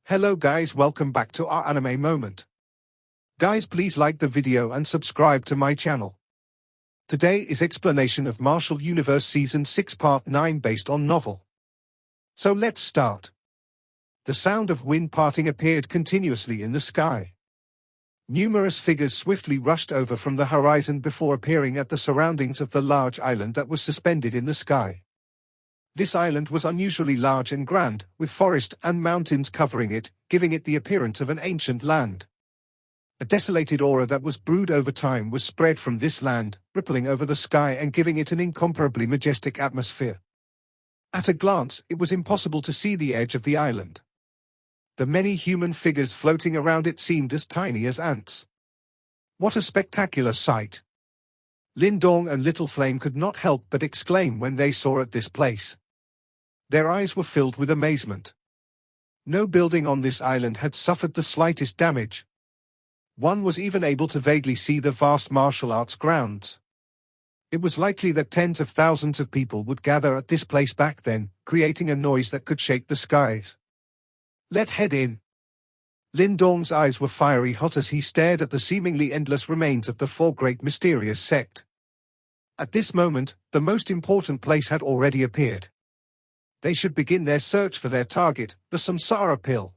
Hello guys, welcome back to our anime moment. Guys, please like the video and subscribe to my channel. Today is explanation of Martial Universe Season 6 Part 9 based on novel. So let's start. The sound of wind parting appeared continuously in the sky. Numerous figures swiftly rushed over from the horizon before appearing at the surroundings of the large island that was suspended in the sky. This island was unusually large and grand, with forest and mountains covering it, giving it the appearance of an ancient land. A desolated aura that was brewed over time was spread from this land, rippling over the sky and giving it an incomparably majestic atmosphere. At a glance, it was impossible to see the edge of the island. The many human figures floating around it seemed as tiny as ants. What a spectacular sight! Lindong and Little Flame could not help but exclaim when they saw at this place. Their eyes were filled with amazement. No building on this island had suffered the slightest damage. One was even able to vaguely see the vast martial arts grounds. It was likely that tens of thousands of people would gather at this place back then, creating a noise that could shake the skies. Let's head in. Lindong's eyes were fiery hot as he stared at the seemingly endless remains of the four great mysterious sect. At this moment, the most important place had already appeared. They should begin their search for their target, the Samsara pill.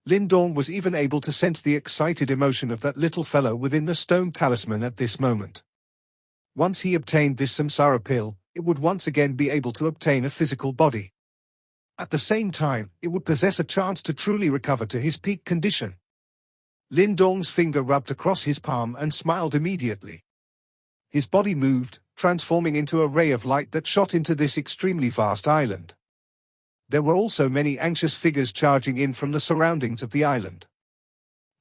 Lindong was even able to sense the excited emotion of that little fellow within the stone talisman at this moment. Once he obtained this Samsara pill, it would once again be able to obtain a physical body. At the same time, it would possess a chance to truly recover to his peak condition. Lindong's finger rubbed across his palm and smiled immediately. His body moved, transforming into a ray of light that shot into this extremely vast island. There were also many anxious figures charging in from the surroundings of the island.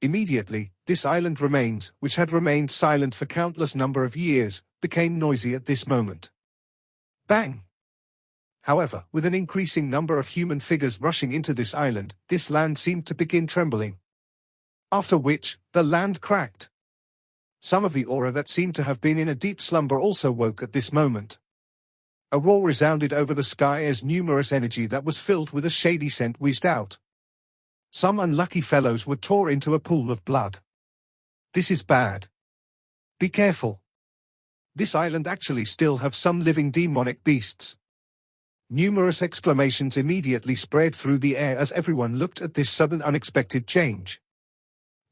Immediately, this island remains, which had remained silent for countless number of years, became noisy at this moment. Bang! However, with an increasing number of human figures rushing into this island, this land seemed to begin trembling. After which, the land cracked. Some of the aura that seemed to have been in a deep slumber also woke at this moment. A roar resounded over the sky as numerous energy that was filled with a shady scent whizzed out. Some unlucky fellows were tore into a pool of blood. This is bad. Be careful. This island actually still have some living demonic beasts. Numerous exclamations immediately spread through the air as everyone looked at this sudden unexpected change.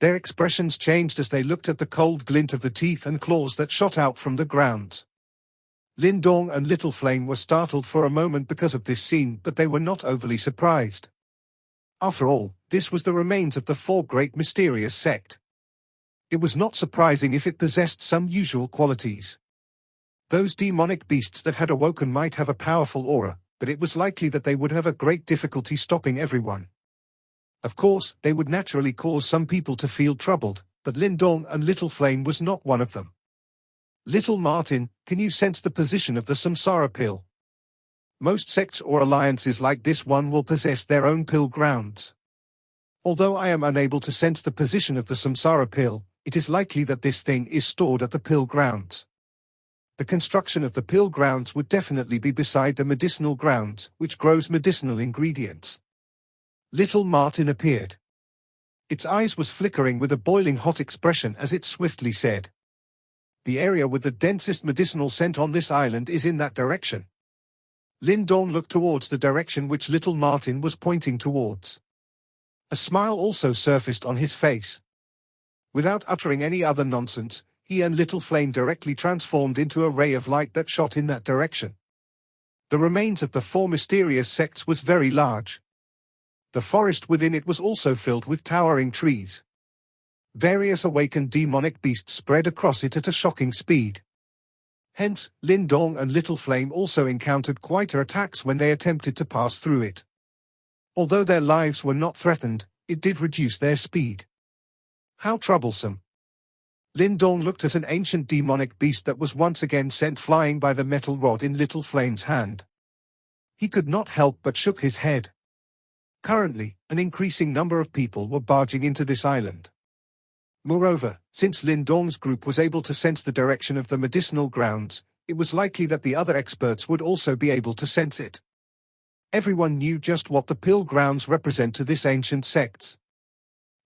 Their expressions changed as they looked at the cold glint of the teeth and claws that shot out from the grounds. Lindong and Little Flame were startled for a moment because of this scene, but they were not overly surprised. After all, this was the remains of the four great mysterious sect. It was not surprising if it possessed some usual qualities. Those demonic beasts that had awoken might have a powerful aura, but it was likely that they would have a great difficulty stopping everyone. Of course, they would naturally cause some people to feel troubled, but Lindong and Little Flame was not one of them. Little Martin, can you sense the position of the Samsara pill? Most sects or alliances like this one will possess their own pill grounds. Although I am unable to sense the position of the Samsara pill, it is likely that this thing is stored at the pill grounds. The construction of the pill grounds would definitely be beside the medicinal grounds, which grows medicinal ingredients. Little Martin appeared. Its eyes was flickering with a boiling hot expression as it swiftly said, "The area with the densest medicinal scent on this island is in that direction." Lindong looked towards the direction which Little Martin was pointing towards. A smile also surfaced on his face. Without uttering any other nonsense, he and Little Flame directly transformed into a ray of light that shot in that direction. The remains of the four mysterious sects was very large. The forest within it was also filled with towering trees. Various awakened demonic beasts spread across it at a shocking speed. Hence, Lindong and Little Flame also encountered quite attacks when they attempted to pass through it. Although their lives were not threatened, it did reduce their speed. How troublesome. Lindong looked at an ancient demonic beast that was once again sent flying by the metal rod in Little Flame's hand. He could not help but shook his head. Currently, an increasing number of people were barging into this island. Moreover, since Lindong's group was able to sense the direction of the medicinal grounds, it was likely that the other experts would also be able to sense it. Everyone knew just what the pill grounds represent to this ancient sects.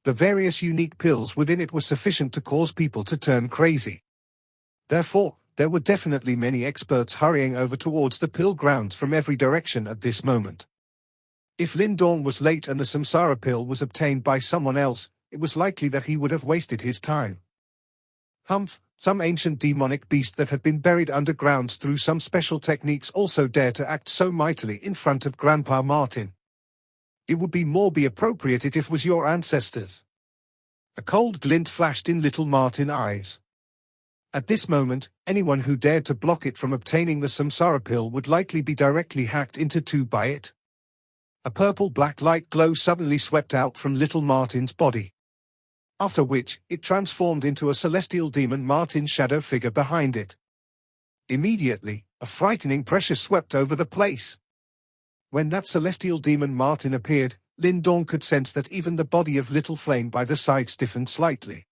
The various unique pills within it were sufficient to cause people to turn crazy. Therefore, there were definitely many experts hurrying over towards the pill grounds from every direction at this moment. If Lindorm was late and the samsara pill was obtained by someone else, it was likely that he would have wasted his time. Humph, some ancient demonic beast that had been buried underground through some special techniques also dared to act so mightily in front of Grandpa Martin. It would be appropriate if it was your ancestors. A cold glint flashed in little Martin's eyes. At this moment, anyone who dared to block it from obtaining the samsara pill would likely be directly hacked into two by it. A purple-black light glow suddenly swept out from little Martin's body. After which, it transformed into a celestial demon Martin's shadow figure behind it. Immediately, a frightening pressure swept over the place. When that celestial demon Martin appeared, Lindorm could sense that even the body of Little Flame by the side stiffened slightly.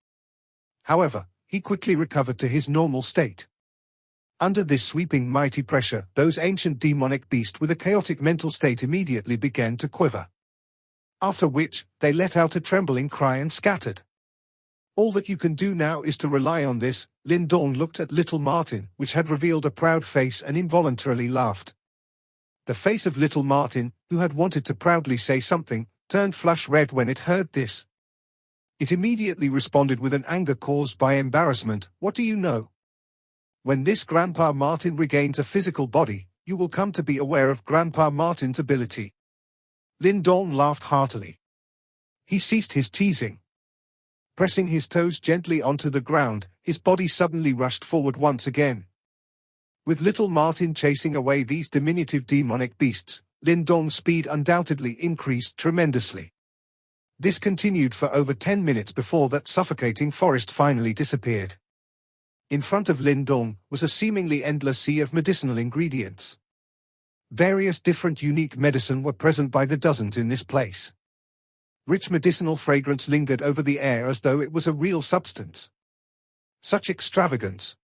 However, he quickly recovered to his normal state. Under this sweeping mighty pressure, those ancient demonic beasts with a chaotic mental state immediately began to quiver. After which, they let out a trembling cry and scattered. All that you can do now is to rely on this. Lindorm looked at little Martin, which had revealed a proud face, and involuntarily laughed. The face of little Martin, who had wanted to proudly say something, turned flush red when it heard this. It immediately responded with an anger caused by embarrassment. What do you know? When this Grandpa Martin regains a physical body, you will come to be aware of Grandpa Martin's ability. Lindorm laughed heartily. He ceased his teasing. Pressing his toes gently onto the ground, his body suddenly rushed forward once again. With little Martin chasing away these diminutive demonic beasts, Lindorm's speed undoubtedly increased tremendously. This continued for over 10 minutes before that suffocating forest finally disappeared. In front of Lindorm was a seemingly endless sea of medicinal ingredients. Various different unique medicine were present by the dozens in this place. Rich medicinal fragrance lingered over the air as though it was a real substance. Such extravagance!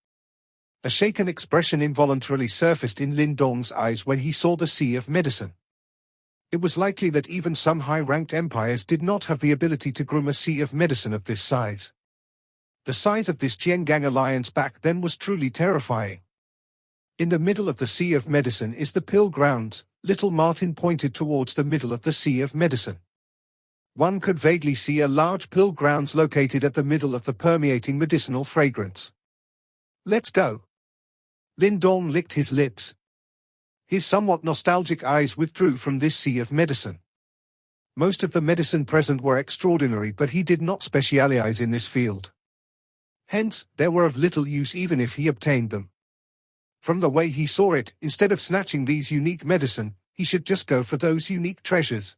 A shaken expression involuntarily surfaced in Lindorm's eyes when he saw the sea of medicine. It was likely that even some high-ranked empires did not have the ability to groom a sea of medicine of this size. The size of this Chiengang alliance back then was truly terrifying. In the middle of the sea of medicine is the pill grounds. Little Martin pointed towards the middle of the sea of medicine. One could vaguely see a large pill grounds located at the middle of the permeating medicinal fragrance. Let's go. Lindorm licked his lips. His somewhat nostalgic eyes withdrew from this sea of medicine. Most of the medicine present were extraordinary, but he did not specialize in this field. Hence, they were of little use even if he obtained them. From the way he saw it, instead of snatching these unique medicine, he should just go for those unique treasures.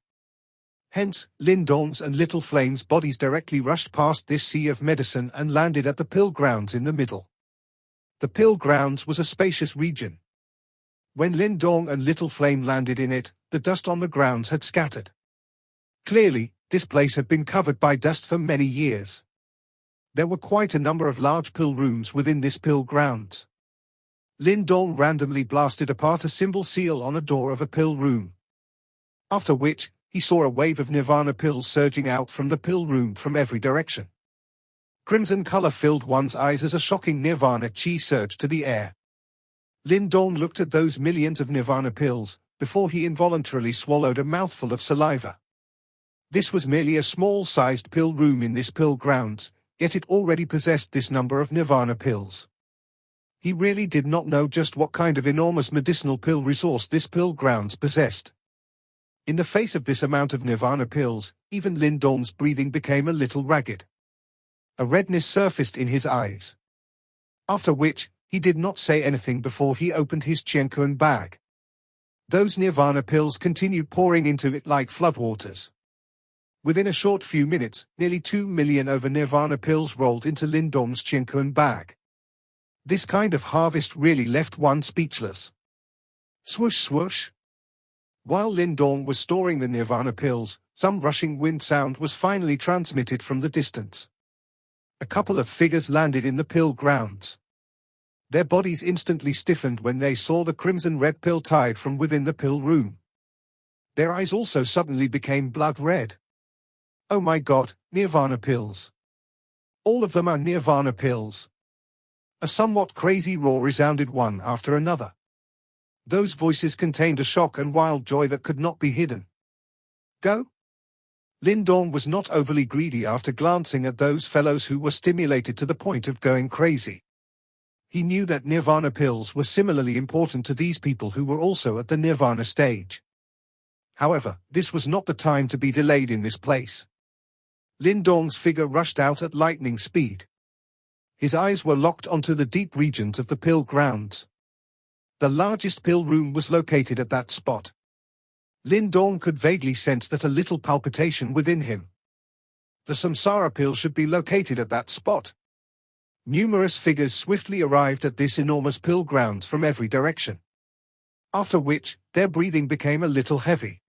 Hence, Lindorm's and Little Flame's bodies directly rushed past this sea of medicine and landed at the pill grounds in the middle. The pill grounds was a spacious region. When Lindorm and Little Flame landed in it, the dust on the grounds had scattered. Clearly, this place had been covered by dust for many years. There were quite a number of large pill rooms within this pill grounds. Lindorm randomly blasted apart a symbol seal on a door of a pill room. After which, he saw a wave of nirvana pills surging out from the pill room from every direction. Crimson color filled one's eyes as a shocking nirvana chi surged to the air. Lindorm looked at those millions of nirvana pills, before he involuntarily swallowed a mouthful of saliva. This was merely a small-sized pill room in this pill grounds, yet it already possessed this number of nirvana pills. He really did not know just what kind of enormous medicinal pill resource this pill grounds possessed. In the face of this amount of nirvana pills, even Lindorm's breathing became a little ragged. A redness surfaced in his eyes. After which, he did not say anything before he opened his Chienkuan bag. Those nirvana pills continued pouring into it like floodwaters. Within a short few minutes, nearly 2 million over nirvana pills rolled into Lindorm's Chienkuan bag. This kind of harvest really left one speechless. Swoosh swoosh. While Lindorm was storing the nirvana pills, some rushing wind sound was finally transmitted from the distance. A couple of figures landed in the pill grounds. Their bodies instantly stiffened when they saw the crimson-red pill tide from within the pill room. Their eyes also suddenly became blood red. Oh my God, Nirvana pills. All of them are Nirvana pills. A somewhat crazy roar resounded one after another. Those voices contained a shock and wild joy that could not be hidden. Go? Lin Dong was not overly greedy after glancing at those fellows who were stimulated to the point of going crazy. He knew that Nirvana pills were similarly important to these people who were also at the Nirvana stage. However, this was not the time to be delayed in this place. Lin Dong's figure rushed out at lightning speed. His eyes were locked onto the deep regions of the pill grounds. The largest pill room was located at that spot. Lin Dong could vaguely sense that a little palpitation within him. The samsara pill should be located at that spot. Numerous figures swiftly arrived at this enormous pill grounds from every direction. After which, their breathing became a little heavy.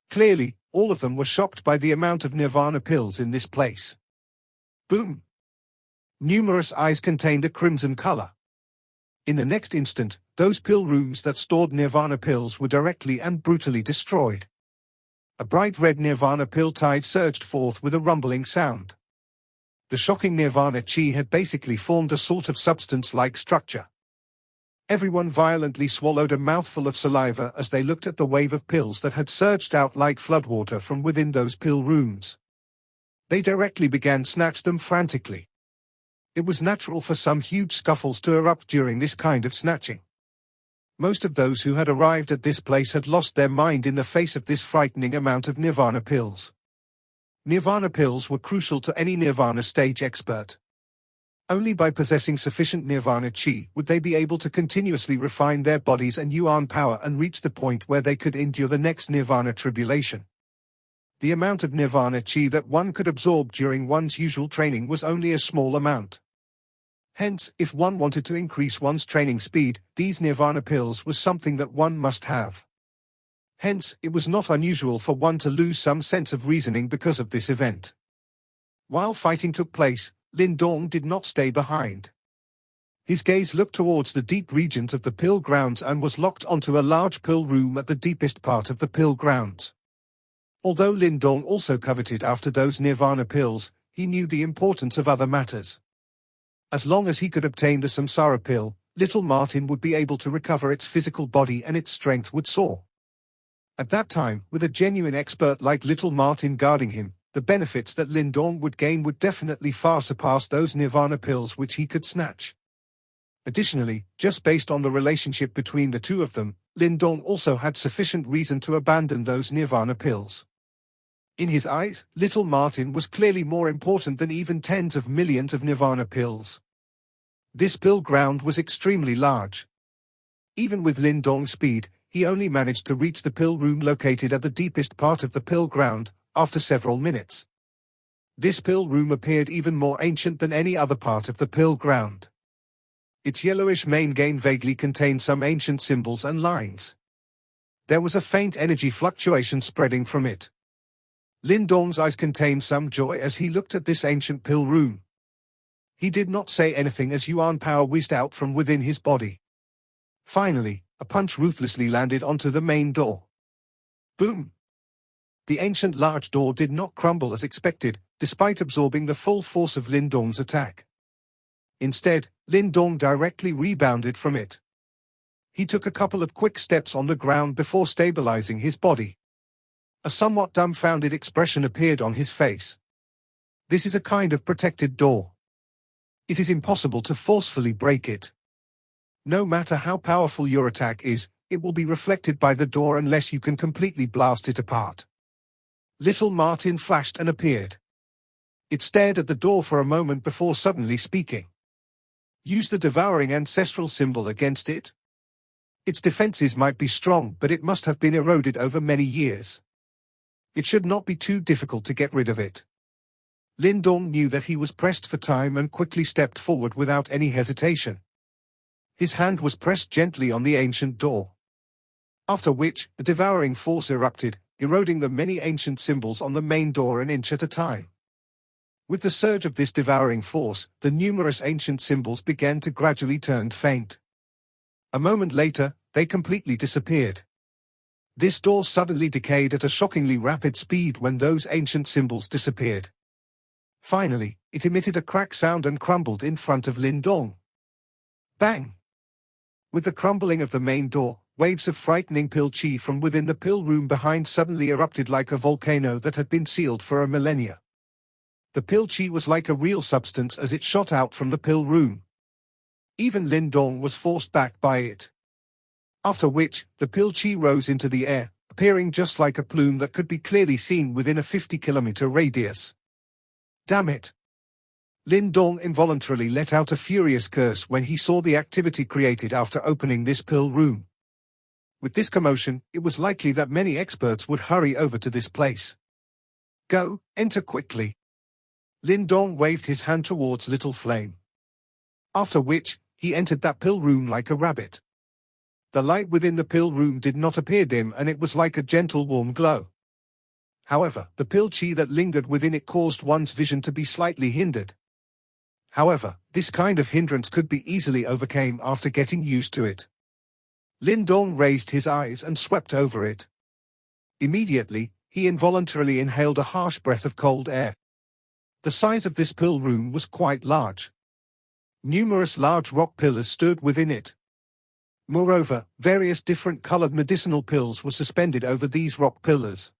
Clearly, all of them were shocked by the amount of Nirvana pills in this place. Boom! Numerous eyes contained a crimson color. In the next instant, those pill rooms that stored Nirvana pills were directly and brutally destroyed. A bright red Nirvana pill tide surged forth with a rumbling sound. The shocking Nirvana chi had basically formed a sort of substance-like structure. Everyone violently swallowed a mouthful of saliva as they looked at the wave of pills that had surged out like floodwater from within those pill rooms. They directly began snatch them frantically. It was natural for some huge scuffles to erupt during this kind of snatching. Most of those who had arrived at this place had lost their mind in the face of this frightening amount of Nirvana pills. Nirvana pills were crucial to any Nirvana stage expert. Only by possessing sufficient Nirvana chi would they be able to continuously refine their bodies and yuan power and reach the point where they could endure the next Nirvana tribulation. The amount of Nirvana chi that one could absorb during one's usual training was only a small amount. Hence, if one wanted to increase one's training speed, these Nirvana pills was something that one must have. Hence, it was not unusual for one to lose some sense of reasoning because of this event. While fighting took place, Lin Dong did not stay behind. His gaze looked towards the deep regions of the pill grounds and was locked onto a large pill room at the deepest part of the pill grounds. Although Lin Dong also coveted after those Nirvana pills, he knew the importance of other matters. As long as he could obtain the samsara pill, little Martin would be able to recover its physical body and its strength would soar. At that time, with a genuine expert like little Martin guarding him, the benefits that Lin Dong would gain would definitely far surpass those Nirvana pills which he could snatch. Additionally, just based on the relationship between the two of them, Lin Dong also had sufficient reason to abandon those Nirvana pills. In his eyes, little Martin was clearly more important than even tens of millions of Nirvana pills. This pill ground was extremely large. Even with Lin Dong's speed, he only managed to reach the pill room located at the deepest part of the pill ground, after several minutes. This pill room appeared even more ancient than any other part of the pill ground. Its yellowish main gain vaguely contained some ancient symbols and lines. There was a faint energy fluctuation spreading from it. Lin Dong's eyes contained some joy as he looked at this ancient pill room. He did not say anything as yuan power whizzed out from within his body. Finally, a punch ruthlessly landed onto the main door. Boom! The ancient large door did not crumble as expected, despite absorbing the full force of Lin Dong's attack. Instead, Lin Dong directly rebounded from it. He took a couple of quick steps on the ground before stabilizing his body. A somewhat dumbfounded expression appeared on his face. This is a kind of protected door. It is impossible to forcefully break it. No matter how powerful your attack is, it will be reflected by the door unless you can completely blast it apart. Little Martin flashed and appeared. It stared at the door for a moment before suddenly speaking. Use the devouring ancestral symbol against it. Its defenses might be strong, but it must have been eroded over many years. It should not be too difficult to get rid of it. Lin Dong knew that he was pressed for time and quickly stepped forward without any hesitation. His hand was pressed gently on the ancient door. After which, a devouring force erupted, eroding the many ancient symbols on the main door an inch at a time. With the surge of this devouring force, the numerous ancient symbols began to gradually turn faint. A moment later, they completely disappeared. This door suddenly decayed at a shockingly rapid speed when those ancient symbols disappeared. Finally, it emitted a crack sound and crumbled in front of Lin Dong. Bang! With the crumbling of the main door, waves of frightening pill chi from within the pill room behind suddenly erupted like a volcano that had been sealed for a millennia. The pill chi was like a real substance as it shot out from the pill room. Even Lin Dong was forced back by it. After which, the pill chi rose into the air, appearing just like a plume that could be clearly seen within a 50-kilometer radius. Damn it! Lin Dong involuntarily let out a furious curse when he saw the activity created after opening this pill room. With this commotion, it was likely that many experts would hurry over to this place. Go, enter quickly. Lin Dong waved his hand towards Little Flame. After which, he entered that pill room like a rabbit. The light within the pill room did not appear dim and it was like a gentle warm glow. However, the pill chi that lingered within it caused one's vision to be slightly hindered. However, this kind of hindrance could be easily overcome after getting used to it. Lin Dong raised his eyes and swept over it. Immediately, he involuntarily inhaled a harsh breath of cold air. The size of this pill room was quite large. Numerous large rock pillars stood within it. Moreover, various different colored medicinal pills were suspended over these rock pillars.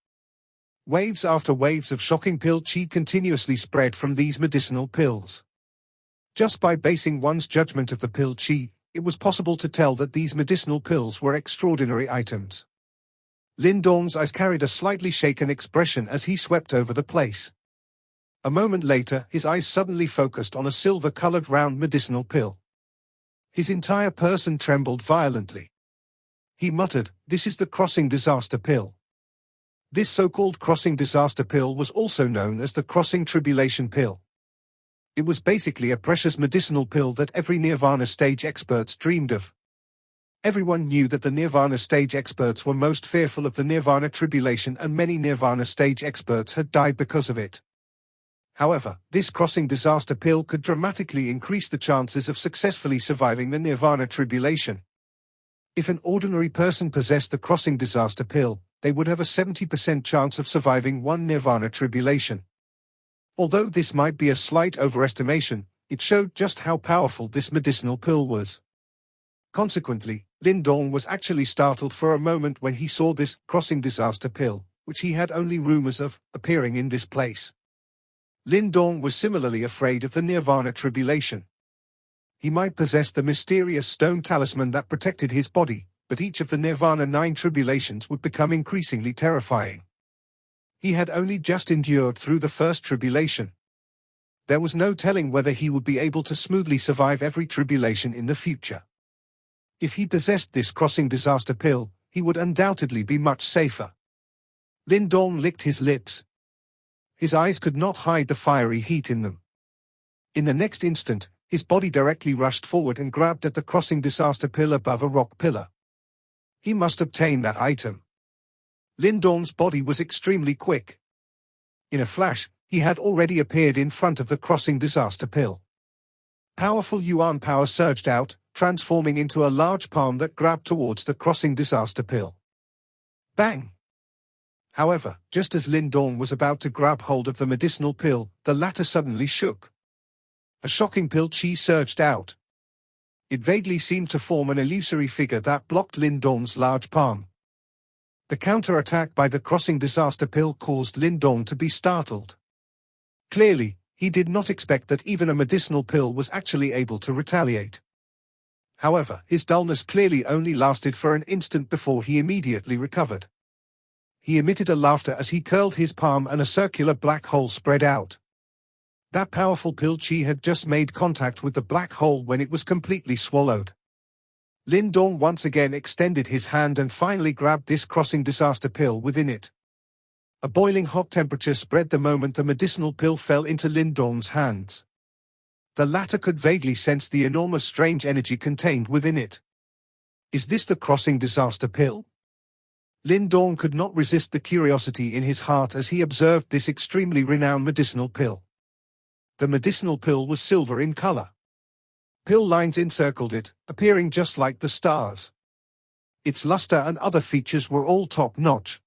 Waves after waves of shocking pill chi continuously spread from these medicinal pills. Just by basing one's judgment of the pill chi, it was possible to tell that these medicinal pills were extraordinary items. Lin Dong's eyes carried a slightly shaken expression as he swept over the place. A moment later, his eyes suddenly focused on a silver-colored round medicinal pill. His entire person trembled violently. He muttered, "This is the crossing disaster pill." This so-called crossing disaster pill was also known as the crossing tribulation pill. It was basically a precious medicinal pill that every Nirvana stage experts dreamed of. Everyone knew that the Nirvana stage experts were most fearful of the Nirvana tribulation and many Nirvana stage experts had died because of it. However, this crossing disaster pill could dramatically increase the chances of successfully surviving the Nirvana tribulation. If an ordinary person possessed the crossing disaster pill, they would have a 70% chance of surviving one Nirvana tribulation. Although this might be a slight overestimation, it showed just how powerful this medicinal pill was. Consequently, Lin Dong was actually startled for a moment when he saw this crossing disaster pill, which he had only rumors of, appearing in this place. Lin Dong was similarly afraid of the Nirvana tribulation. He might possess the mysterious stone talisman that protected his body, but each of the Nirvana 9 tribulations would become increasingly terrifying. He had only just endured through the first tribulation. There was no telling whether he would be able to smoothly survive every tribulation in the future. If he possessed this crossing disaster pill, he would undoubtedly be much safer. Lin Dong licked his lips. His eyes could not hide the fiery heat in them. In the next instant, his body directly rushed forward and grabbed at the crossing disaster pill above a rock pillar. He must obtain that item. Lin Dong's body was extremely quick. In a flash, he had already appeared in front of the crossing disaster pill. Powerful Yuan power surged out, transforming into a large palm that grabbed towards the crossing disaster pill. Bang! However, just as Lin Dong was about to grab hold of the medicinal pill, the latter suddenly shook. A shocking pill chi surged out. It vaguely seemed to form an illusory figure that blocked Lin Dong's large palm. The counter-attack by the crossing disaster pill caused Lin Dong to be startled. Clearly, he did not expect that even a medicinal pill was actually able to retaliate. However, his dullness clearly only lasted for an instant before he immediately recovered. He emitted a laughter as he curled his palm and a circular black hole spread out. That powerful pill chi had just made contact with the black hole when it was completely swallowed. Lin Dong once again extended his hand and finally grabbed this crossing disaster pill within it. A boiling hot temperature spread the moment the medicinal pill fell into Lin Dong's hands. The latter could vaguely sense the enormous strange energy contained within it. Is this the crossing disaster pill? Lin Dong could not resist the curiosity in his heart as he observed this extremely renowned medicinal pill. The medicinal pill was silver in color. Pill lines encircled it, appearing just like the stars. Its luster and other features were all top-notch.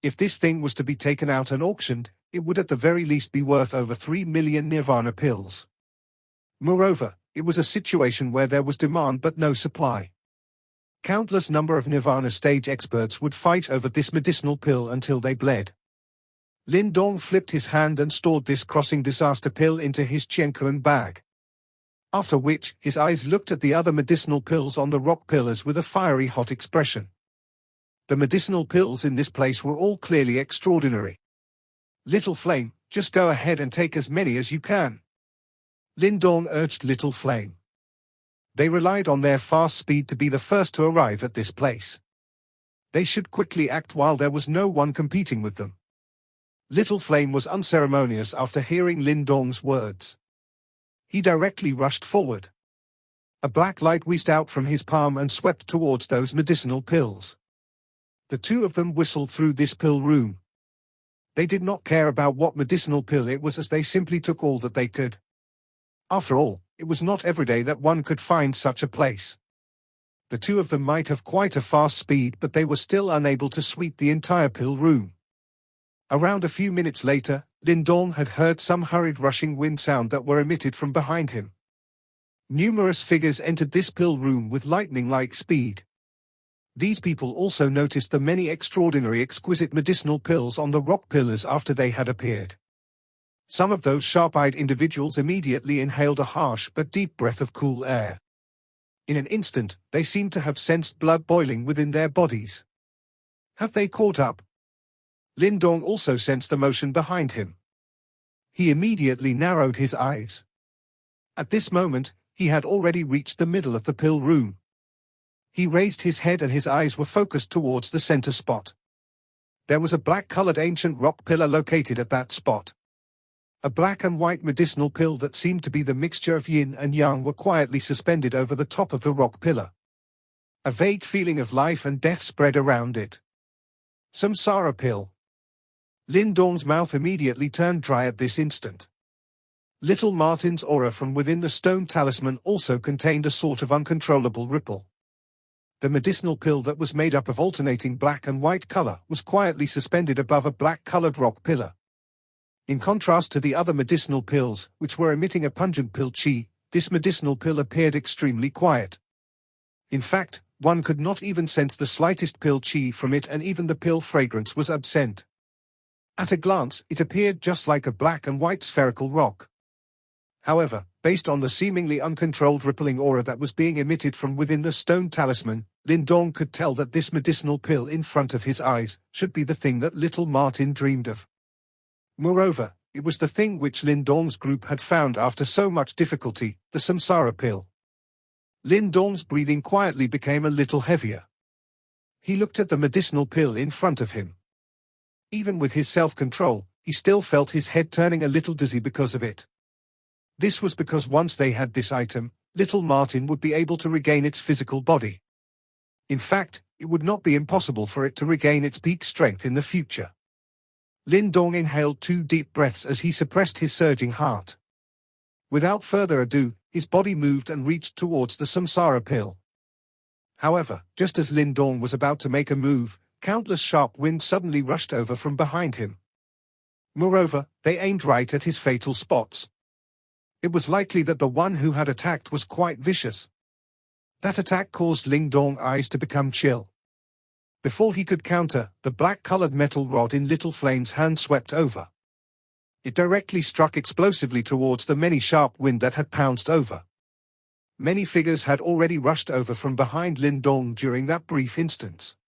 If this thing was to be taken out and auctioned, it would at the very least be worth over 3 million Nirvana pills. Moreover, it was a situation where there was demand but no supply. Countless number of Nirvana stage experts would fight over this medicinal pill until they bled. Lin Dong flipped his hand and stored this crossing disaster pill into his Qianquan bag. After which, his eyes looked at the other medicinal pills on the rock pillars with a fiery hot expression. The medicinal pills in this place were all clearly extraordinary. Little Flame, just go ahead and take as many as you can. Lin Dong urged Little Flame. They relied on their fast speed to be the first to arrive at this place. They should quickly act while there was no one competing with them. Little Flame was unceremonious after hearing Lin Dong's words. He directly rushed forward. A black light whizzed out from his palm and swept towards those medicinal pills. The two of them whistled through this pill room. They did not care about what medicinal pill it was, as they simply took all that they could. After all, it was not every day that one could find such a place. The two of them might have quite a fast speed, but they were still unable to sweep the entire pill room. Around a few minutes later, Lin Dong had heard some hurried rushing wind sound that were emitted from behind him. Numerous figures entered this pill room with lightning-like speed. These people also noticed the many extraordinary exquisite medicinal pills on the rock pillars after they had appeared. Some of those sharp-eyed individuals immediately inhaled a harsh but deep breath of cool air. In an instant, they seemed to have sensed blood boiling within their bodies. Have they caught up? Lin Dong also sensed the motion behind him. He immediately narrowed his eyes. At this moment, he had already reached the middle of the pill room. He raised his head and his eyes were focused towards the center spot. There was a black-colored ancient rock pillar located at that spot. A black and white medicinal pill that seemed to be the mixture of yin and yang were quietly suspended over the top of the rock pillar. A vague feeling of life and death spread around it. Samsara pill. Lin Dong's mouth immediately turned dry at this instant. Little Martin's aura from within the stone talisman also contained a sort of uncontrollable ripple. The medicinal pill that was made up of alternating black and white color was quietly suspended above a black-colored rock pillar. In contrast to the other medicinal pills, which were emitting a pungent pill chi, this medicinal pill appeared extremely quiet. In fact, one could not even sense the slightest pill chi from it, and even the pill fragrance was absent. At a glance, it appeared just like a black and white spherical rock. However, based on the seemingly uncontrolled rippling aura that was being emitted from within the stone talisman, Lin Dong could tell that this medicinal pill in front of his eyes should be the thing that little Martin dreamed of. Moreover, it was the thing which Lin Dong's group had found after so much difficulty, the Samsara pill. Lin Dong's breathing quietly became a little heavier. He looked at the medicinal pill in front of him. Even with his self-control, he still felt his head turning a little dizzy because of it. This was because once they had this item, little Martin would be able to regain its physical body. In fact, it would not be impossible for it to regain its peak strength in the future. Lin Dong inhaled 2 deep breaths as he suppressed his surging heart. Without further ado, his body moved and reached towards the Samsara pill. However, just as Lin Dong was about to make a move, countless sharp winds suddenly rushed over from behind him. Moreover, they aimed right at his fatal spots. It was likely that the one who had attacked was quite vicious. That attack caused Lin Dong's eyes to become chill. Before he could counter, the black-colored metal rod in Little Flame's hand swept over. It directly struck explosively towards the many sharp wind that had pounced over. Many figures had already rushed over from behind Lin Dong during that brief instance.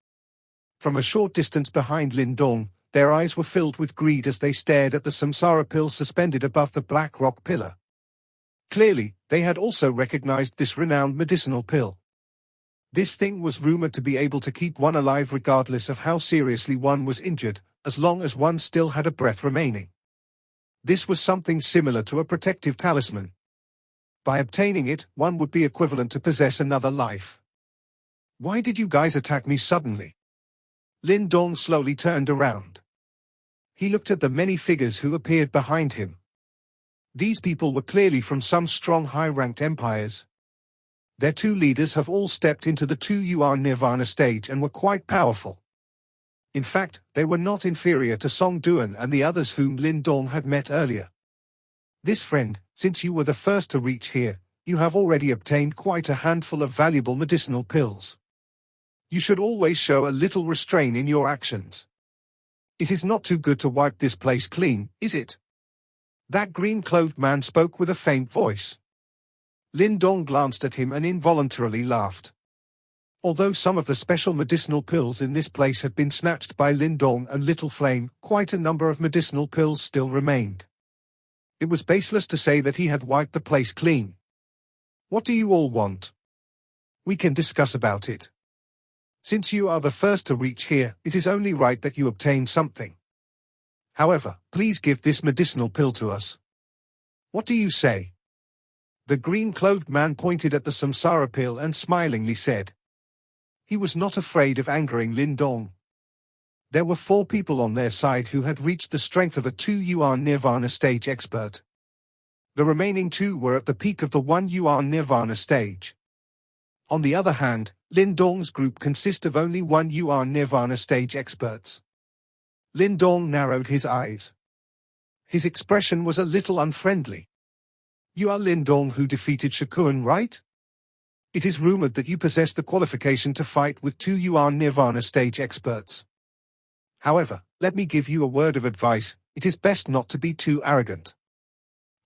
From a short distance behind Lin Dong, their eyes were filled with greed as they stared at the Samsara pill suspended above the black rock pillar. Clearly, they had also recognized this renowned medicinal pill. This thing was rumored to be able to keep one alive regardless of how seriously one was injured, as long as one still had a breath remaining. This was something similar to a protective talisman. By obtaining it, one would be equivalent to possess another life. Why did you guys attack me suddenly? Lin Dong slowly turned around. He looked at the many figures who appeared behind him. These people were clearly from some strong high-ranked empires. Their two leaders have all stepped into the 2UR Nirvana stage and were quite powerful. In fact, they were not inferior to Song Duan and the others whom Lin Dong had met earlier. This friend, since you were the first to reach here, you have already obtained quite a handful of valuable medicinal pills. You should always show a little restraint in your actions. It is not too good to wipe this place clean, is it? That green-clothed man spoke with a faint voice. Lin Dong glanced at him and involuntarily laughed. Although some of the special medicinal pills in this place had been snatched by Lin Dong and Little Flame, quite a number of medicinal pills still remained. It was baseless to say that he had wiped the place clean. What do you all want? We can discuss about it. Since you are the first to reach here, it is only right that you obtain something. However, please give this medicinal pill to us. What do you say? The green-clothed man pointed at the samsara pill and smilingly said. He was not afraid of angering Lin Dong. There were 4 people on their side who had reached the strength of a 2UR Nirvana stage expert. The remaining 2 were at the peak of the 1UR Nirvana stage. On the other hand, Lin Dong's group consists of only 1UR Nirvana stage experts. Lin Dong narrowed his eyes. His expression was a little unfriendly. You are Lin Dong who defeated Shakuan, right? It is rumored that you possess the qualification to fight with 2UR Nirvana stage experts. However, let me give you a word of advice, it is best not to be too arrogant.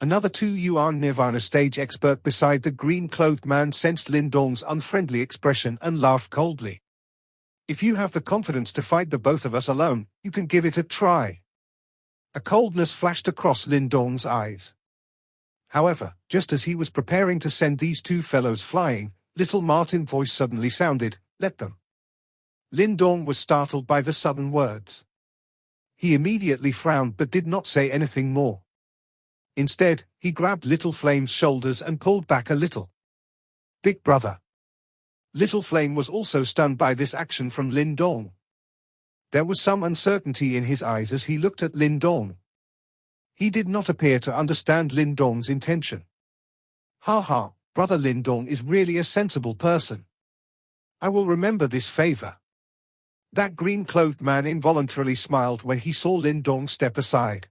Another 2UR Nirvana stage expert beside the green-clothed man sensed Lin Dong's unfriendly expression and laughed coldly. If you have the confidence to fight the both of us alone, you can give it a try. A coldness flashed across Lin Dong's eyes. However, just as he was preparing to send these 2 fellows flying, little Martin's voice suddenly sounded, "Let them." Lin Dong was startled by the sudden words. He immediately frowned but did not say anything more. Instead, he grabbed Little Flame's shoulders and pulled back a little. Big brother. Little Flame was also stunned by this action from Lin Dong. There was some uncertainty in his eyes as he looked at Lin Dong. He did not appear to understand Lin Dong's intention. Ha ha, brother Lin Dong is really a sensible person. I will remember this favor. That green-clothed man involuntarily smiled when he saw Lin Dong step aside.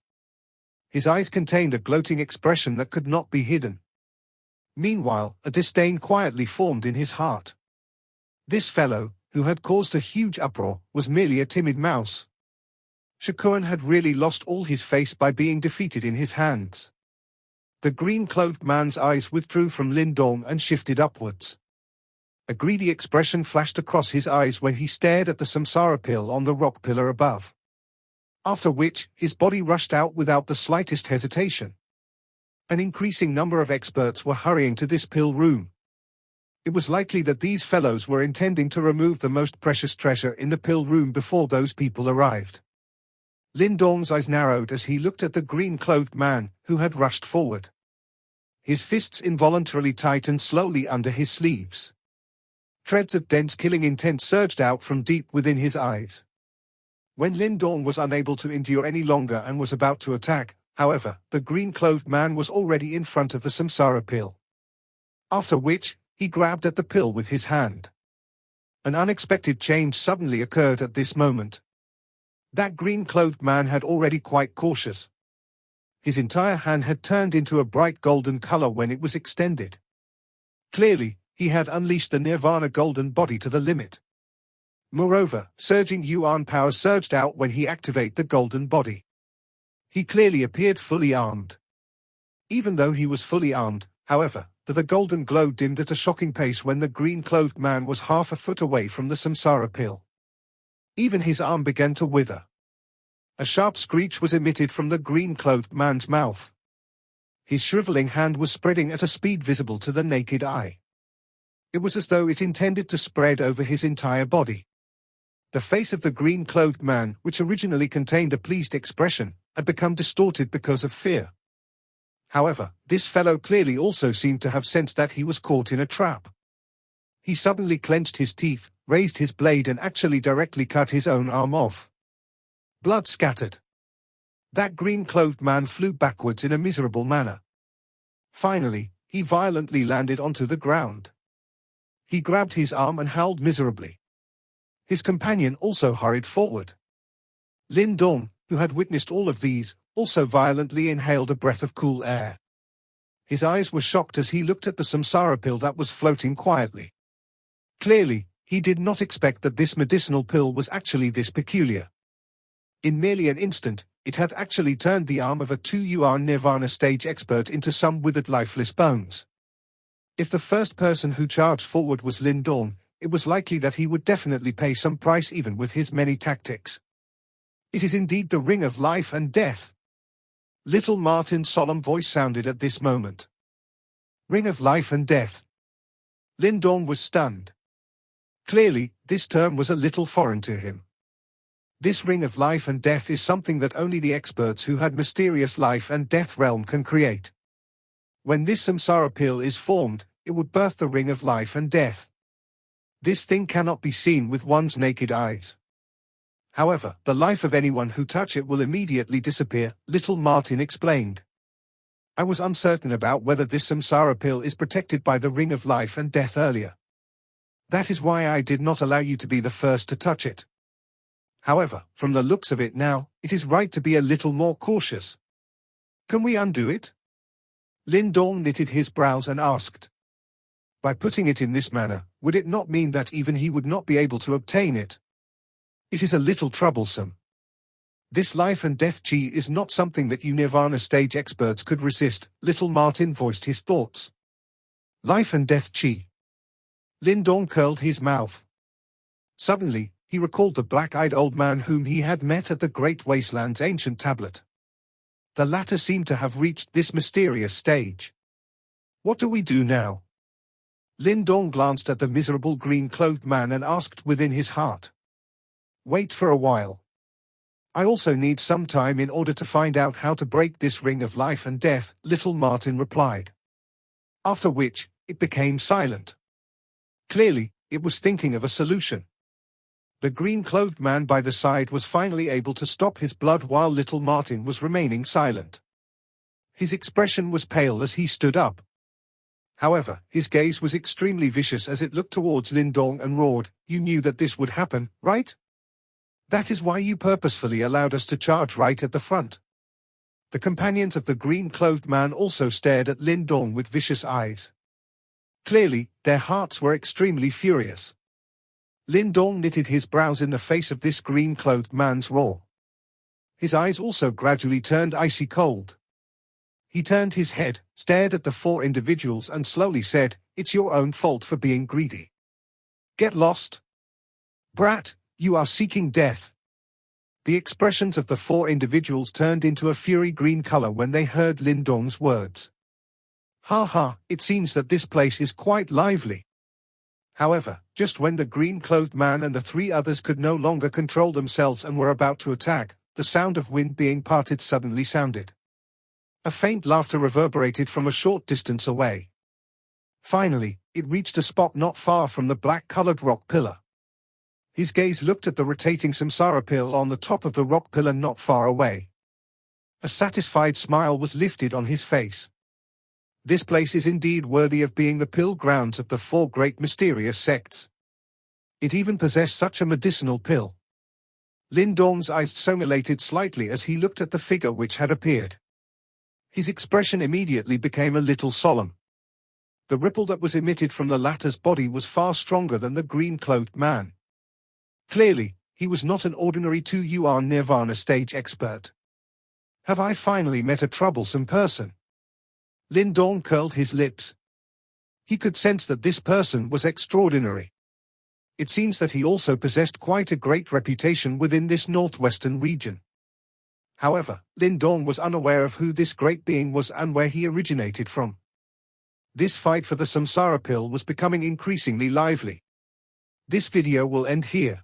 His eyes contained a gloating expression that could not be hidden. Meanwhile, a disdain quietly formed in his heart. This fellow, who had caused a huge uproar, was merely a timid mouse. Shakuan had really lost all his face by being defeated in his hands. The green-clothed man's eyes withdrew from Lin Dong and shifted upwards. A greedy expression flashed across his eyes when he stared at the samsara pill on the rock pillar above. After which, his body rushed out without the slightest hesitation. An increasing number of experts were hurrying to this pill room. It was likely that these fellows were intending to remove the most precious treasure in the pill room before those people arrived. Lin Dong's eyes narrowed as he looked at the green-clothed man, who had rushed forward. His fists involuntarily tightened slowly under his sleeves. Threads of dense killing intent surged out from deep within his eyes. When Lin Dong was unable to endure any longer and was about to attack, however, the green-clothed man was already in front of the samsara pill. After which, he grabbed at the pill with his hand. An unexpected change suddenly occurred at this moment. That green-clothed man had already quite cautious. His entire hand had turned into a bright golden color when it was extended. Clearly, he had unleashed the Nirvana golden body to the limit. Moreover, surging Yuan power surged out when he activated the golden body. He clearly appeared fully armed. Even though he was fully armed, however, the golden glow dimmed at a shocking pace when the green-clothed man was half a foot away from the samsara pill. Even his arm began to wither. A sharp screech was emitted from the green-clothed man's mouth. His shriveling hand was spreading at a speed visible to the naked eye. It was as though it intended to spread over his entire body. The face of the green-clothed man, which originally contained a pleased expression, had become distorted because of fear. However, this fellow clearly also seemed to have sensed that he was caught in a trap. He suddenly clenched his teeth, raised his blade and actually directly cut his own arm off. Blood scattered. That green-clothed man flew backwards in a miserable manner. Finally, he violently landed onto the ground. He grabbed his arm and howled miserably. His companion also hurried forward. Lin Dong, who had witnessed all of these, also violently inhaled a breath of cool air. His eyes were shocked as he looked at the samsara pill that was floating quietly. Clearly, he did not expect that this medicinal pill was actually this peculiar. In merely an instant, it had actually turned the arm of a 2-UR nirvana stage expert into some withered lifeless bones. If the first person who charged forward was Lin Dong, it was likely that he would definitely pay some price even with his many tactics. It is indeed the ring of life and death. Little Martin's solemn voice sounded at this moment. Ring of life and death. Lin Dong was stunned. Clearly, this term was a little foreign to him. This ring of life and death is something that only the experts who had mysterious life and death realm can create. When this samsara pill is formed, it would birth the ring of life and death. This thing cannot be seen with one's naked eyes. However, the life of anyone who touch it will immediately disappear, little Martin explained. I was uncertain about whether this samsara pill is protected by the ring of life and death earlier. That is why I did not allow you to be the first to touch it. However, from the looks of it now, it is right to be a little more cautious. Can we undo it? Lin Dong knitted his brows and asked. By putting it in this manner, would it not mean that even he would not be able to obtain it? It is a little troublesome. This life and death chi is not something that you nirvana stage experts could resist, little Martin voiced his thoughts. Life and death chi. Lin Dong curled his mouth. Suddenly, he recalled the black-eyed old man whom he had met at the Great Wasteland's ancient tablet. The latter seemed to have reached this mysterious stage. What do we do now? Lin Dong glanced at the miserable green-clothed man and asked within his heart. Wait for a while. I also need some time in order to find out how to break this ring of life and death, little Martin replied. After which, it became silent. Clearly, it was thinking of a solution. The green-clothed man by the side was finally able to stop his blood while little Martin was remaining silent. His expression was pale as he stood up. However, his gaze was extremely vicious as it looked towards Lin Dong and roared, "You knew that this would happen, right? That is why you purposefully allowed us to charge right at the front." The companions of the green-clothed man also stared at Lin Dong with vicious eyes. Clearly, their hearts were extremely furious. Lin Dong knitted his brows in the face of this green-clothed man's roar. His eyes also gradually turned icy cold. He turned his head, stared at the 4 individuals and slowly said, "It's your own fault for being greedy. Get lost. Brat, you are seeking death." The expressions of the 4 individuals turned into a fury green color when they heard Lin Dong's words. Ha ha, it seems that this place is quite lively. However, just when the green-clothed man and the 3 others could no longer control themselves and were about to attack, the sound of wind being parted suddenly sounded. A faint laughter reverberated from a short distance away. Finally, it reached a spot not far from the black-colored rock pillar. His gaze looked at the rotating samsara pill on the top of the rock pillar not far away. A satisfied smile was lifted on his face. This place is indeed worthy of being the pill grounds of the 4 great mysterious sects. It even possessed such a medicinal pill. Lin Dong's eyes scintillated slightly as he looked at the figure which had appeared. His expression immediately became a little solemn. The ripple that was emitted from the latter's body was far stronger than the green-cloaked man. Clearly, he was not an ordinary 2-UR nirvana stage expert. Have I finally met a troublesome person? Lin Dong curled his lips. He could sense that this person was extraordinary. It seems that he also possessed quite a great reputation within this northwestern region. However, Lin Dong was unaware of who this great being was and where he originated from. This fight for the samsara pill was becoming increasingly lively. This video will end here.